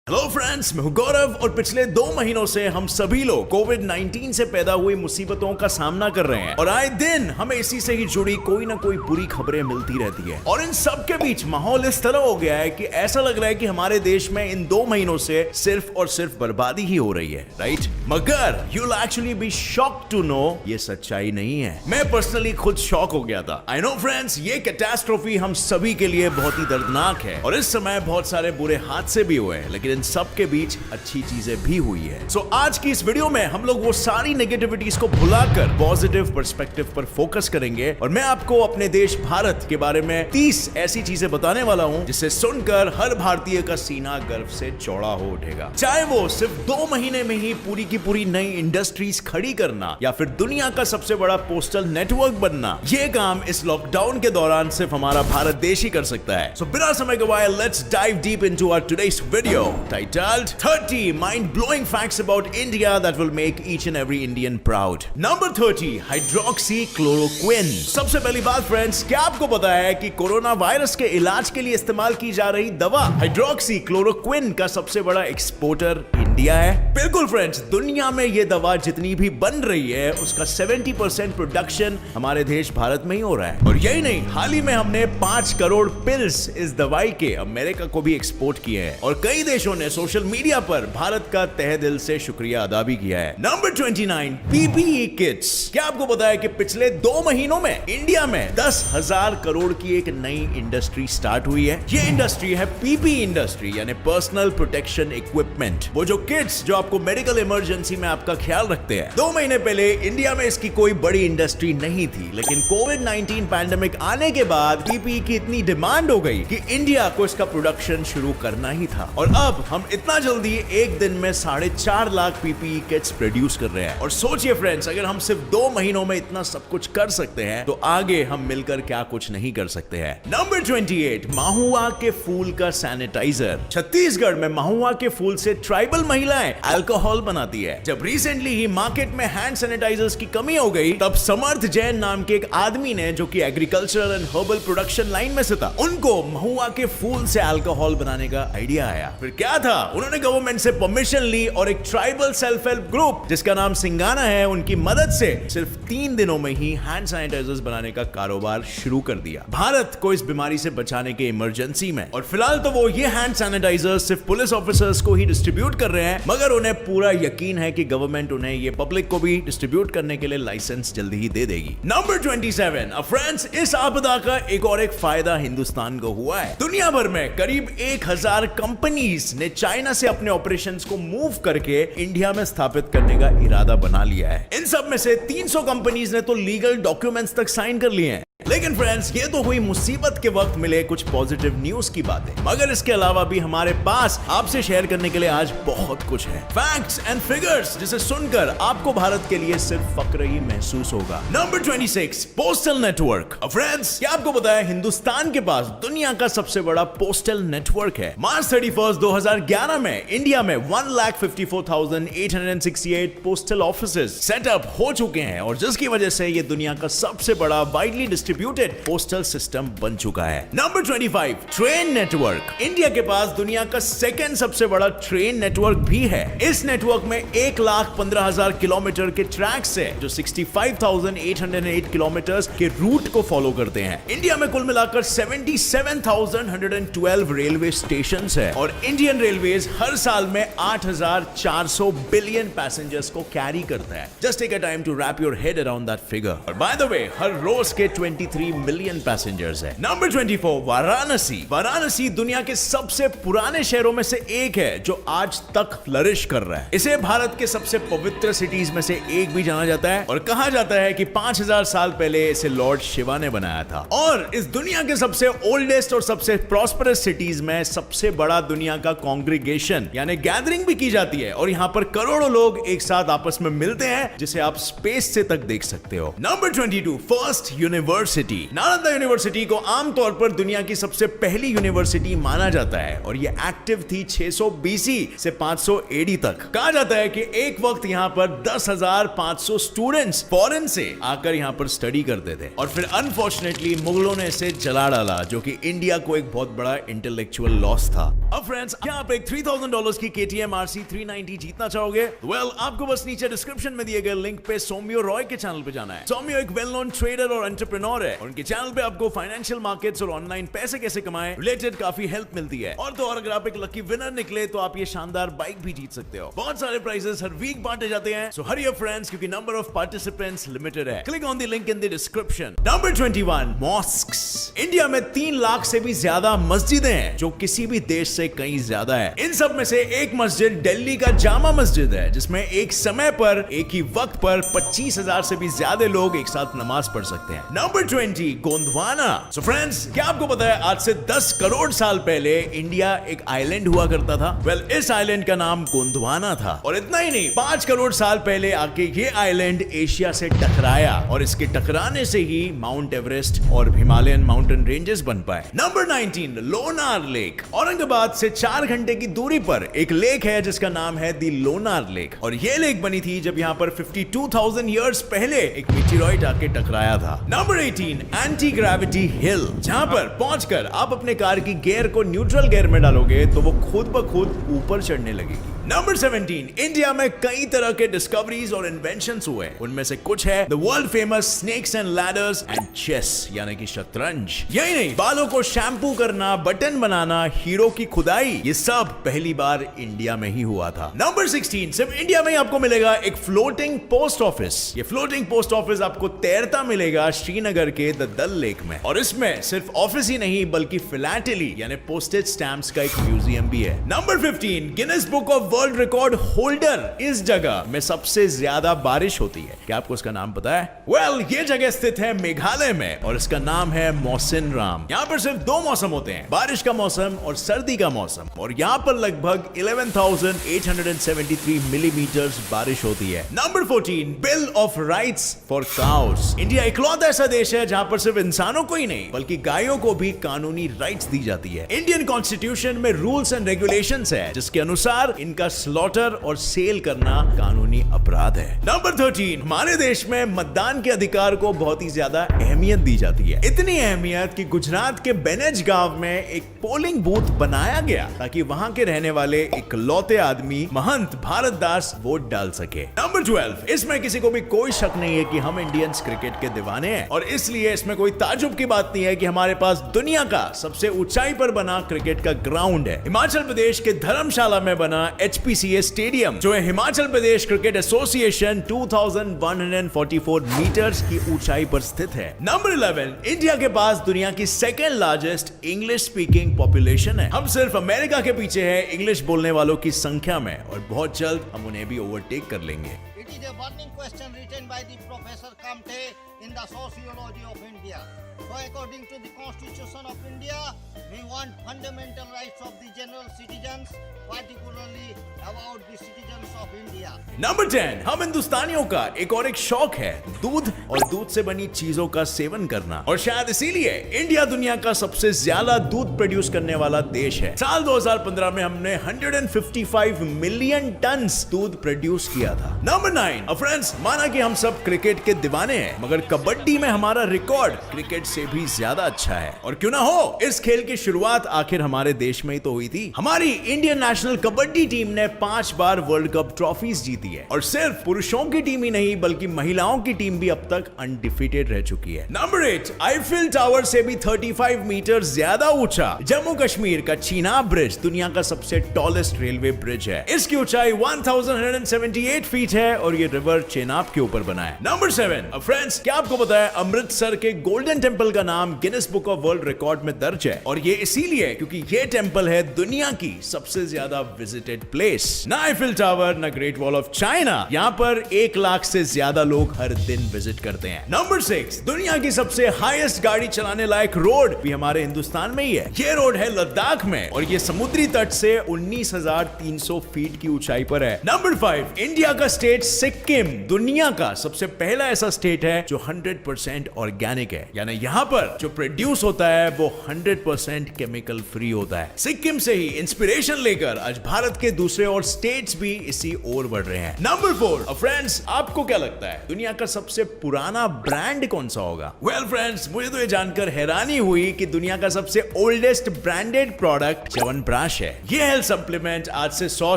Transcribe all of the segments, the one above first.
Hello friends, मैं हूं गौरव और पिछले 2 महीनों से हम सभी लोग कोविड-19 से पैदा हुई मुसीबतों का सामना कर रहे हैं और आए दिन हमें इसी से ही जुड़ी कोई ना कोई बुरी खबरें मिलती रहती है। और इन सब के बीच माहौल इस तरह हो गया है कि ऐसा लग रहा है कि हमारे देश में इन 2 महीनों से सिर्फ और सिर्फ बर्बादी ही हो रही है, राइट? मगर you will actually be shocked to know ये सच्चाई नहीं है। मैं पर्सनली खुद शॉक हो गया था। आई नो फ्रेंड्स, ये कैटास्ट्रोफी हम सभी के लिए बहुत ही दर्दनाक है और इस समय बहुत सारे बुरे हादसे भी हुए हैं, लेकिन इन सब के बीच अच्छी चीजें भी हुई है। सो आज की इस वीडियो में हम लोग वो सारी नेगेटिविटीज को भुलाकर पॉजिटिव पर्सपेक्टिव पर फोकस करेंगे और मैं आपको अपने देश भारत के बारे में 30 ऐसी चीजें बताने वाला हूं जिसे सुनकर हर भारतीय का सीना गर्व से चौड़ा हो उठेगा। चाहे वो सिर्फ 2 महीने में ही पूरी की पूरी नई इंडस्ट्रीज खड़ी करना या फिर दुनिया का सबसे बड़ा पोस्टल नेटवर्क बनना, ये काम इस लॉकडाउन के दौरान सिर्फ हमारा भारत देश ही कर सकता है। सो बिना समय गवाए let's dive deep into our today's video titled 30 mind-blowing facts about India that will make each and every Indian proud. Number 30, hydroxychloroquine. सबसे पहली बात फ्रेंड्स, क्या आपको पता है कि कोरोना वायरस के इलाज के लिए इस्तेमाल की जा रही दवा हाइड्रोक्सीक्लोरोक्विन का सबसे बड़ा एक्सपोर्टर इंडिया है? बिल्कुल फ्रेंड्स, दुनिया में ये दवा जितनी भी बन रही है उसका 70% प्रोडक्शन हमारे देश भारत में ही हो रहा है। और यही नहीं, हाल ही में हमने 5 करोड़ पिल्स इस दवाई के अमेरिका को भी एक्सपोर्ट किए हैं और कई देशों ने सोशल मीडिया पर भारत का तहे दिल से शुक्रिया अदा भी किया है। Number 29, PPE kits. क्या आपको पता है कि पिछले 2 महीनों में इंडिया में 10,000 करोड़ की एक नई इंडस्ट्री स्टार्ट हुई है? ये इंडस्ट्री है पीपीई इंडस्ट्री, यानी पर्सनल प्रोटेक्शन इक्विपमेंट। वो जो किट्स जो आपको मेडिकल इमरजेंसी में आपका ख्याल रखते हैं। 2 महीने पहले इंडिया में इसकी कोई बड़ी इंडस्ट्री नहीं थी, लेकिन कोविड-19 पैंडेमिक आने के बाद पीपीई की इतनी डिमांड हो गई कि इंडिया को इसका प्रोडक्शन शुरू करना ही था। और अब हम इतना जल्दी एक दिन में 4.5 लाख पीपीई किट्स प्रोड्यूस कर रहे हैं। और सोचिए फ्रेंड्स, अगर हम सिर्फ 2 महीनों में इतना सब कुछ कर सकते हैं तो आगे हम मिलकर क्या कुछ नहीं कर सकते हैं। नंबर 28, महुआ के फूल का सैनिटाइजर। छत्तीसगढ़ में महुआ के फूल से ट्राइबल महिलाएं अल्कोहल बनाती है। जब रिसेंटली ही मार्केट में हैंड सैनिटाइजर्स की कमी हो गई, तब समर्थ जैन नाम के एक आदमी ने, जो कि agricultural and herbal production line में से था, उनको महुआ के फूल से अल्कोहल बनाने का आइडिया आया। फिर क्या था, उन्होंने गवर्नमेंट से परमिशन ली और एक ट्राइबल सेल्फ हेल्प ग्रुप जिसका नाम सिंगाना है, उनकी मदद से सिर्फ 3 दिनों में ही हैंड सैनिटाइजर्स बनाने का कारोबार शुरू कर दिया भारत को इस बीमारी से बचाने के इमरजेंसी में। और फिलहाल तो वो ये हैंड सैनिटाइजर्स सिर्फ पुलिस ऑफिसर्स को ही डिस्ट्रीब्यूट कर रहे हैं, मगर उन्हें पूरा यकीन है कि गवर्नमेंट उन्हें ये पब्लिक को भी डिस्ट्रीब्यूट करने के लिए लाइसेंस जल्दी ही दे देगी। नंबर 27, फ्रेंड्स, इस आपदा का एक और एक फायदा हिंदुस्तान को हुआ है। दुनिया भर में करीब 1000 कंपनीज ने चाइना से अपने ऑपरेशंस को मूव करके इंडिया में स्थापित करने का इरादा बना लिया है। इन सब में से 300 कंपनीज ने तो लीगल डॉक्यूमेंट्स तक साइन कर लिए हैं। लेकिन फ्रेंड्स, ये तो हुई मुसीबत के वक्त मिले कुछ पॉजिटिव न्यूज की बातें, मगर इसके अलावा भी हमारे पास आपसे शेयर करने के लिए आज बहुत कुछ है। फैक्ट्स एंड फिगर्स जिसे सुनकर आपको भारत के लिए सिर्फ फक्र ही महसूस होगा। Number 26, postal network. फ्रेंड्स, क्या आपको पता है हिंदुस्तान के पास दुनिया का सबसे बड़ा पोस्टल नेटवर्क है? मार्च 31, 2011 में इंडिया में 1,54,868 पोस्टल ऑफिसेज सेटअप हो चुके हैं और जिसकी वजह से ये दुनिया का सबसे बड़ा वाइडली डिस्ट्रीब्यूटेड पोस्टल सिस्टम बन चुका है। Number 25, train network. इंडिया के पास दुनिया का 2nd सबसे बड़ा ट्रेन नेटवर्क भी है। इस नेटवर्क में 1,15,000 किलोमीटर के ट्रैक्स है जो 65,808 किलोमीटर के रूट को फॉलो करते हैं। इंडिया में कुल मिलाकर 77,112 रेलवे स्टेशन है और इंडियन रेलवेज हर साल में 8,400 बिलियन पैसेंजर्स को कैरी करता है। Just take a time to wrap your head around that figure. और बाय द वे, हर रोज के 23 मिलियन पैसेंजर्स है। नंबर 24, वाराणसी। वाराणसी दुनिया के सबसे पुराने शहरों में से एक है जो आज तक फ्लरिश कर रहा है। इसे भारत के सबसे पवित्र सिटीज में से एक भी जाना जाता है और कहा जाता है कि 5000 साल पहले इसे लॉर्ड शिवा ने बनाया था। और इस दुनिया के सबसे ओल्डेस्ट और सबसे प्रॉस्परस सिटीज में सबसे बड़ा दुनिया का कांग्रीगेशन यानी गैदरिंग भी की जाती है और यहाँ पर करोड़ों लोग एक साथ आपस में मिलते हैं, जिसे आप स्पेस से तक देख सकते हो। Number 22, first university university. Nalanda university को आमतौर पर दुनिया की सबसे पहली यूनिवर्सिटी माना जाता है और ये एक्टिव थी 600 BC से 500 AD तक। कहा जाता है कि एक वक्त यहाँ पर 10,500 स्टूडेंट्स फॉरेन से आकर यहाँ पर स्टडी करते थे और फिर अनफॉर्चुनेटली मुगलों ने इसे जला डाला, जो कि इंडिया को एक बहुत बड़ा इंटेलेक्चुअल लॉस था। अब फ्रेंड्स, क्या आप एक $3,000 की KTM RC 390 जीतना चाहोगे? वेल, आपको बस नीचे डिस्क्रिप्शन में दिए गए लिंक पे सौम्यो रॉय के चैनल पे जाना है। सौम्यो एक वेल नोन ट्रेडर और एंटरप्रेन्योर है और उनके चैनल पे आपको फाइनेंशियल मार्केट्स और ऑनलाइन पैसे कैसे कमाएं रिलेटेड काफी हेल्प मिलती है। और तो और अगर आप एक लकी विनर निकले तो आप ये शानदार बाइक भी जीत सकते हो। बहुत सारे प्राइजेस हर वीक बांटे जाते हैं, सो हरी अप फ्रेंड्स, क्योंकि नंबर ऑफ पार्टिसिपेंट्स लिमिटेड है। Click on the link in the description. Number 21, mosques. India में 3 लाख से भी ज्यादा मस्जिदें हैं, जो किसी भी देश से कहीं ज्यादा है। इन सब में से एक मस्जिद दिल्ली का जामा मस्जिद है, जिसमें एक समय पर एक ही वक्त पर 25,000 से भी ज्यादा लोग एक साथ नमाज पढ़ सकते हैं। नंबर 20, गोंदवाना। सो फ्रेंड्स, क्या आपको पता है आज से 10 करोड़ साल पहले इंडिया एक आइलैंड हुआ करता था? वेल, इस आइलैंड का नाम गोंदवाना था। और इतना ही नहीं, 5 करोड़ साल पहले आके ये आइलैंड एशिया से टकराया और इसके टकराने से ही माउंट एवरेस्ट और हिमालयन माउंटेन रेंजेस बन पाए। Number 19, Lonar lake. औरंगाबाद से 4 घंटे की दूरी पर एक लेक है जिसका नाम है दी लोनार लेक और ये लेक बनी थी जब यहाँ पर 52,000 ईयर्स पहले एक मीटियोराइट आके टकराया था। नंबर 18, एंटी ग्रेविटी हिल, जहां पर पहुंचकर आप अपने कार की गियर को न्यूट्रल गियर में डालोगे तो वो खुद ब खुद ऊपर चढ़ने लगेगी। नंबर 17, इंडिया में कई तरह के डिस्कवरीज और इन्वेंशंस हुए। उनमें से कुछ है the world famous snakes and ladders and chess, यानी कि शतरंज। यही नहीं, बालों को शैम्पू करना, बटन बनाना, हीरो की खुदाई, ये सब पहली बार इंडिया में ही हुआ था। नंबर 16, सिर्फ इंडिया में ही आपको मिलेगा एक फ्लोटिंग पोस्ट ऑफिस। ये फ्लोटिंग पोस्ट ऑफिस आपको तैरता मिलेगा श्रीनगर के द दल लेक में और इसमें सिर्फ ऑफिस ही नहीं बल्कि फिलैटेली यानी पोस्टेज स्टैम्प्स का एक म्यूजियम भी है। Number 15, Guinness book of world record holder इस जगह में सबसे ज्यादा बारिश होती है। क्या आपको इसका नाम पता है? वेल, ये जगह स्थित है मेघालय में और इसका नाम है मौसिन राम। यहाँ पर सिर्फ 2 मौसम होते हैं, बारिश का मौसम और सर्दी का मौसम, और यहाँ पर लगभग 11,873 मिलीमीटर बारिश होती है। Number 14, bill of rights for cows. India इकलौता ऐसा देश है जहाँ पर सिर्फ इंसानों को ही नहीं बल्कि गायों को भी कानूनी राइट्स दी जाती है। इंडियन कॉन्स्टिट्यूशन में रूल्स एंड रेगुलेशंस है जिसके अनुसार इनका स्लॉटर और सेल करना कानूनी अपराध है। नंबर 13, हमारे देश में मतदान के अधिकार को बहुत ही ज्यादा अहमियत दी जाती है। इतनी अहमियत कि गुजरात के बेनेज गांव में एक पोलिंग बूथ बनाया गया ताकि वहां के रहने वाले इकलौते आदमी महंत भारत दास वोट डाल सके। नंबर 12, इसमें किसी को भी कोई शक नहीं है कि हम इंडियंस क्रिकेट के दीवाने हैं और इसलिए इसमें कोई ताजुब की बात नहीं है कि हमारे पास दुनिया का सबसे ऊंचाई पर बना क्रिकेट का ग्राउंड है। हिमाचल प्रदेश के धर्मशाला में बना HPCA स्टेडियम, जो है Himachal Pradesh cricket association, 2144 metres की ऊंचाई पर स्थित है। नंबर 11, इंडिया के पास दुनिया की second largest English speaking population है। हम सिर्फ अमेरिका के पीछे हैं इंग्लिश बोलने वालों की संख्या में और बहुत जल्द हम उन्हें भी ओवरटेक कर लेंगे। It is a burning question written by the Professor Kamte in the Sociology of India. So according to the Constitution of India, we want fundamental rights of the general citizens, particularly about the citizens of India. Number 10, हम हिंदुस्तानियों का एक और एक शौक है दूध और दूध से बनी चीजों का सेवन करना और शायद इसीलिए इंडिया दुनिया का सबसे ज्यादा दूध प्रोड्यूस करने वाला देश है। साल 2015 में हमने 155 मिलियन टन दूध प्रोड्यूस किया था। नंबर 9, फ्रेंड्स, माना कि हम सब क्रिकेट के दीवाने हैं मगर कबड्डी में हमारा रिकॉर्ड क्रिकेट से भी ज्यादा अच्छा है। और क्यों ना हो, इस खेल की शुरुआत आखिर हमारे देश में ही तो हुई थी। हमारी इंडियन नेशनल कबड्डी टीम ने 5 बार वर्ल्ड कप ट्रॉफीज जीती है और सिर्फ पुरुषों की टीम ही नहीं बल्कि महिलाओं की टीम भी अब तक अनडिफीटेड रह चुकी है। नंबर 8, आईफिल टावर से भी 35 मीटर ज्यादा ऊंचा जम्मू कश्मीर का चीनाब ब्रिज दुनिया का सबसे टॉलेस्ट रेलवे ब्रिज है। इसकी ऊंचाई 1178 फीट है और ये रिवर चेनाब के ऊपर बना है। नंबर 7, फ्रेंड्स, क्या आपको पता है अमृतसर के गोल्डन टेंपल का नाम Guinness book of world record में दर्ज है और ये इसीलिए क्योंकि ये टेंपल है दुनिया की सबसे ज्यादा विजिटेड प्लेस। ना आईफिल टावर, ना ग्रेट वॉल ऑफ चाइना, यहाँ पर 1 लाख से ज्यादा लोग हर दिन विजिट करते हैं। नंबर 6, दुनिया की सबसे हाईएस्ट गाड़ी चलाने लायक रोड भी हमारे हिंदुस्तान में ही है। ये रोड है लद्दाख में और ये समुद्री तट से 19,300 फीट की ऊंचाई पर है। नंबर 5, इंडिया का स्टेट सिक्किम दुनिया का सबसे पहला ऐसा स्टेट है जो 100% ऑर्गेनिक है, यानी यहाँ पर जो प्रोड्यूस होता है वो 100% केमिकल फ्री होता है। सिक्किम से ही इंस्पिरेशन लेकर आज भारत के दूसरे और स्टेट्स भी इसी ओर बढ़ रहे हैं। नंबर 4, फ्रेंड्स, आपको क्या लगता है दुनिया का सबसे पुराना ब्रांड कौन सा होगा? वेल फ्रेंड्स, मुझे तो ये जानकर हैरानी हुई कि दुनिया का सबसे ओल्डेस्ट ब्रांडेड प्रोडक्ट च्यवनप्राश है। ये हेल्थ सप्लीमेंट आज से 100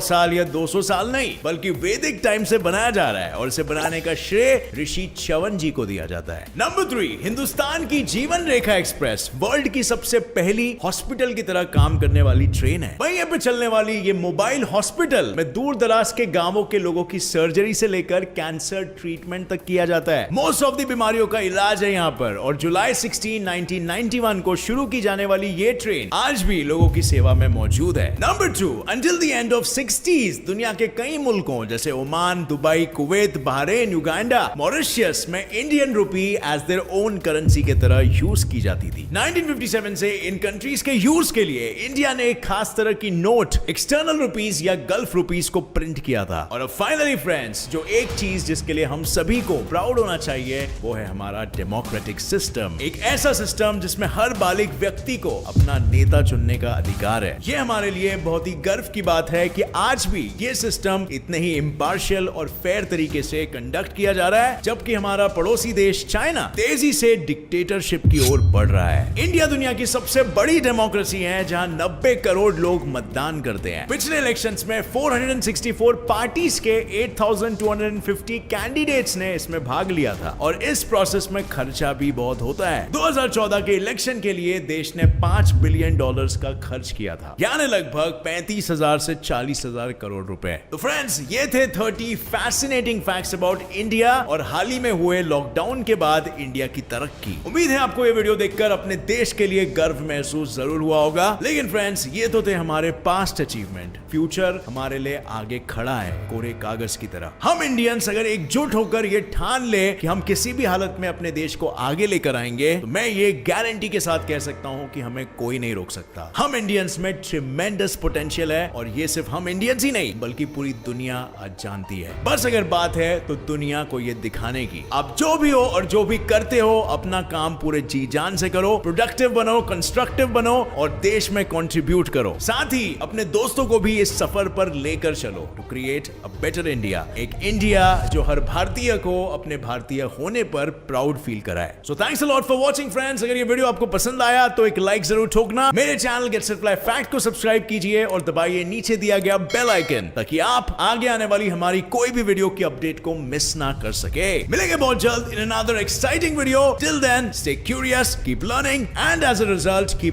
साल या 200 साल नहीं बल्कि वैदिक टाइम से बनाया जा रहा है और इसे बनाने का श्रेय ऋषि च्यवन जी को दिया जाता है। नंबर 3, हिंदुस्तान की जीवन रेखा एक्सप्रेस वर्ल्ड की सबसे पहली हॉस्पिटल की तरह काम करने वाली ट्रेन है। वहीं पे चलने वाली ये मोबाइल हॉस्पिटल में दूर दराज के गांवों के लोगों की सर्जरी से लेकर कैंसर ट्रीटमेंट तक किया जाता है। मोस्ट ऑफ द बीमारियों का इलाज है यहाँ पर और जुलाई 16, 1991 को शुरू की जाने वाली ये ट्रेन आज भी लोगों की सेवा में मौजूद है। Number 2, until the end of 60s दुनिया के कई मुल्कों जैसे Oman, Dubai, Kuwait, Bahrain, Uganda, Mauritius में Indian rupee as their own currency के तरह यूज की जाती थी। 1957 से इन कंट्रीज के यूज के लिए इंडिया ने एक खास तरह की नोट एक्सटर्नल रुपीस या गल्फ रुपीस को प्रिंट किया था। और अब फाइनली फ्रेंड्स, जो एक चीज जिसके लिए हम सभी को प्राउड होना चाहिए वो है हमारा डेमोक्रेटिक सिस्टम। एक ऐसा सिस्टम जिसमें हर बालिग व्यक्ति को अपना नेता चुनने का अधिकार है। ये हमारे लिए बहुत ही गर्व की बात है कि आज भी ये सिस्टम इतने ही इम्पार्शियल और फेयर तरीके से कंडक्ट किया जा रहा है, जबकि हमारा पड़ोसी देश चाइना तेजी से डिक्टेटरशिप की ओर बढ़ रहा है। इंडिया दुनिया की सबसे बड़ी डेमोक्रेसी है जहां 90 करोड़ लोग मतदान करते हैं। पिछले इलेक्शंस में 464 पार्टीज के 8250 कैंडिडेट्स ने इसमें भाग लिया था और इस प्रोसेस में खर्चा भी बहुत होता है। 2014 के इलेक्शन के लिए देश ने $5 बिलियन का खर्च किया था, यानी लगभग 35,000 से 40,000 करोड़ रुपए। तो फ्रेंड्स, ये थे 30 फैसिनेटिंग फैक्ट्स अबाउट इंडिया और हाल ही में हुए लॉकडाउन के बाद इंडिया की तरक्की। उम्मीद है आपको ये वीडियो देखकर अपने देश के लिए गर्व महसूस जरूर हुआ होगा। लेकिन फ्रेंड्स, ये तो थे हमारे पास्ट अचीवमेंट। फ्यूचर हमारे लिए आगे खड़ा है कोरे कागज की तरह। हम इंडियंस अगर एकजुट होकर ये ठान ले कि हम किसी भी हालत में अपने देश को आगे लेकर आएंगे, तो मैं ये गारंटी के साथ कह सकता हूं कि हमें कोई नहीं रोक सकता। हम इंडियंस में ट्रिमेंडस पोटेंशियल है और ये सिर्फ हम इंडियंस ही नहीं बल्कि पूरी दुनिया आज जानती है। बस अगर बात है तो दुनिया को ये दिखाने की। आप जो भी हो और जो भी करते हो, अपना काम पूरे जी जान से करो, प्रोडक्टिव बनो, कंस्ट्रक्टिव बनो और देश में कंट्रीब्यूट करो। साथ ही अपने दोस्तों को भी इस सफर पर लेकर चलो to create a better India. एक इंडिया जो हर भारतीय को अपने भारतीय होने पर प्राउड फील कराए। So thanks a lot for watching friends. अगर ये वीडियो आपको पसंद आया तो एक लाइक जरूर ठोकना। मेरे चैनल गेट्स रिप्लाई फैक्ट को सब्सक्राइब कीजिए और दबाइए नीचे दिया गया बेल आइकन ताकि आप आगे आने वाली हमारी कोई भी वीडियो की अपडेट को मिस ना कर सके। मिलेंगे बहुत जल्द in another exciting video. Till then stay curious, keep learning and as a result keep